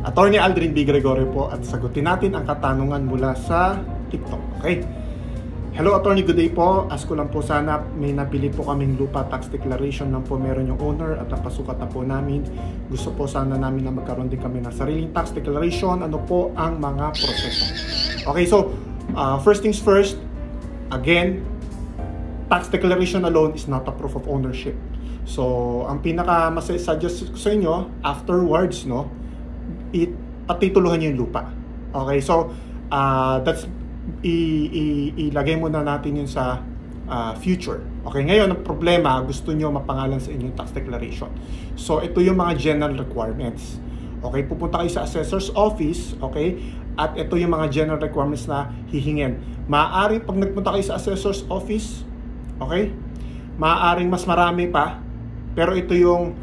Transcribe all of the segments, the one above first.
Attorney Aldrin B. Gregorio po at sagutin natin ang katanungan mula sa TikTok. Okay? Hello Attorney, good day po. Ask ko lang po sana, may napili po kaming lupa tax declaration lang po meron yung owner at napasukat na po namin. Gusto po sana namin na magkaroon din kami ng sariling tax declaration. Ano po ang mga proseso? Okay, so first things first, again, tax declaration alone is not a proof of ownership. So, ang pinaka mas-suggest ko sa inyo, afterwards, no, patituluhan nyo yung lupa. Okay, so, that's, ilagay muna natin yun sa future. Okay, ngayon, ang problema, gusto nyo mapangalan sa inyong tax declaration. So, ito yung mga general requirements. Okay, pupunta kayo sa assessor's office, okay, at ito yung mga general requirements na hihingin. Maaari, pag nagpunta kayo sa assessor's office, okay, maaaring mas marami pa, pero ito yung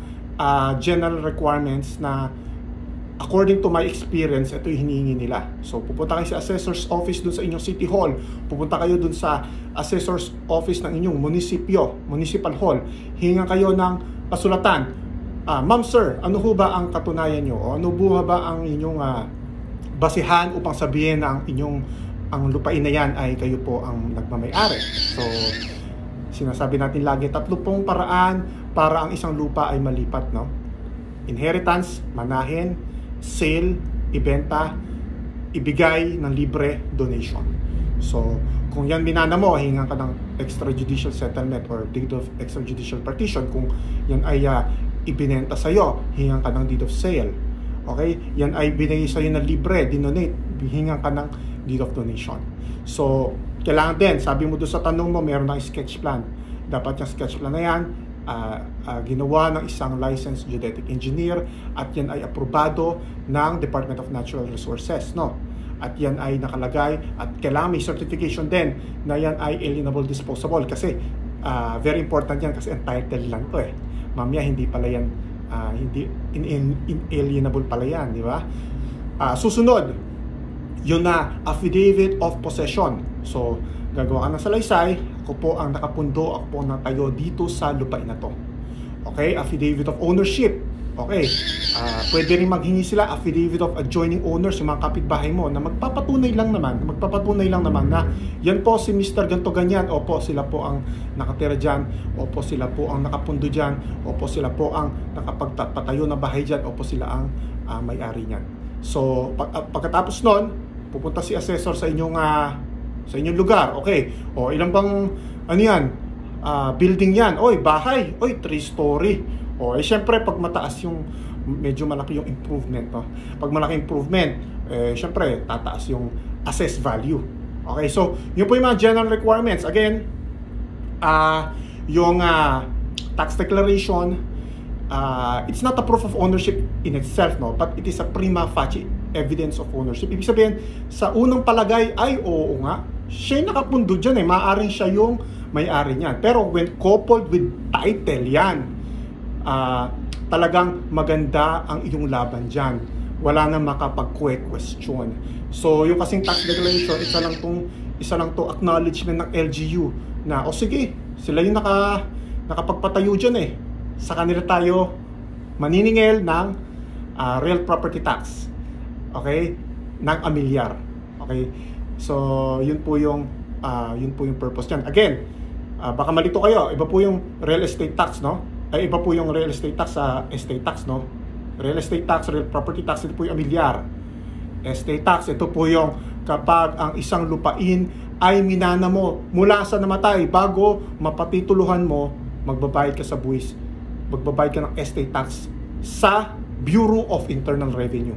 general requirements na according to my experience, ito yung hinihingi nila. So, pupunta kayo sa assessor's office dun sa inyong city hall. Pupunta kayo dun sa assessor's office ng inyong municipal hall. Hingan kayo ng pasulatan. Ma'am sir, ano ho ba ang katunayan nyo? O ano ba ang inyong basihan upang sabihin na ang lupain na yan ay kayo po ang nagmamay-ari? So, sinasabi natin lagi, 3 pong paraan para ang isang lupa ay malipat, no? Inheritance, manahin, sale, ibenta, ibigay ng libre, donation. So, kung yan binana mo, hingan ka ng extrajudicial settlement or deed of extrajudicial partition. Kung yan ay ibinenta sa'yo, hingan ka ng deed of sale. Okay? Yan ay binigay sa'yo na libre, dinonate, hingan ka ng deed of donation. So, kailangan din, sabi mo doon sa tanong mo, meron ng sketch plan. Dapat yung sketch plan na yan, ginawa ng isang licensed geodetic engineer at yan ay aprobado ng Department of Natural Resources, no? At yan ay nakalagay at kailangan may certification din na yan ay alienable disposable kasi very important yan kasi entitled lang to eh. Mamaya hindi pala yan hindi inalienable pala yan, di ba? Susunod, yun na affidavit of possession. So, gagawa ka ng salaysay, ako po ang nakapundo, ako po ang natayo dito sa lupain na to. Okay, affidavit of ownership. Okay, pwede rin maghingi sila affidavit of adjoining owners, yung mga kapitbahay mo na magpapatunay lang naman na yan po si Mr. ganto ganyan, opo sila po ang nakatira dyan, opo sila po ang nakapundo dyan, opo sila po ang nakapagpatayo na bahay dyan, opo sila ang may-ari niyan. So, pagkatapos nun, pupunta si assessor sa inyong lugar. Okay, o ilang bang ano yan, building yan, oy bahay, oy 3-story. O syempre pag mataas yung medyo malaki yung improvement, no? Pag malaki improvement, syempre tataas yung assessed value. Okay, so yun po yung mga general requirements. Again, yung tax declaration, it's not a proof of ownership in itself, no, but it is a prima facie evidence of ownership. Ibig sabihin, sa unang palagay ay oo nga, siya yung nakapundo dyan eh, maaaring siya yung may-ari niyan. Pero when coupled with title yan, talagang maganda ang iyong laban dyan. Wala na makapag-question. So yung kasing tax declaration, isa lang to acknowledgement ng LGU na o sige, sila yung nakapagpatayo dyan eh, sa kanila tayo maniningil ng real property tax, okay, ng amilyar. Okay, so yun po yung purpose niyan. Again, baka malito kayo, iba po yung real estate tax, no? Ay iba po yung real estate tax sa estate tax, no? Real estate tax, real property tax, ito po yung amilyar. Estate tax, ito po yung kapag ang isang lupain ay minana mo mula sa namatay, bago mapatituluhan mo, magbabayad ka sa buwis, magbabayad ka ng estate tax sa Bureau of Internal Revenue.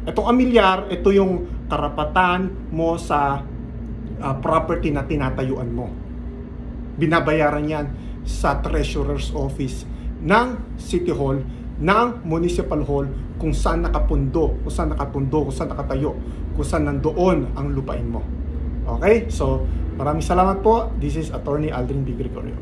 Itong amilyar, ito yung karapatan mo sa property na tinatayuan mo. Binabayaran yan sa Treasurer's Office ng City Hall, ng Municipal Hall, kung saan nakapundo, kung saan nakatayo, kung saan nandoon ang lupain mo. Okay? So, maraming salamat po. This is Attorney Aldrin B. Gregorio.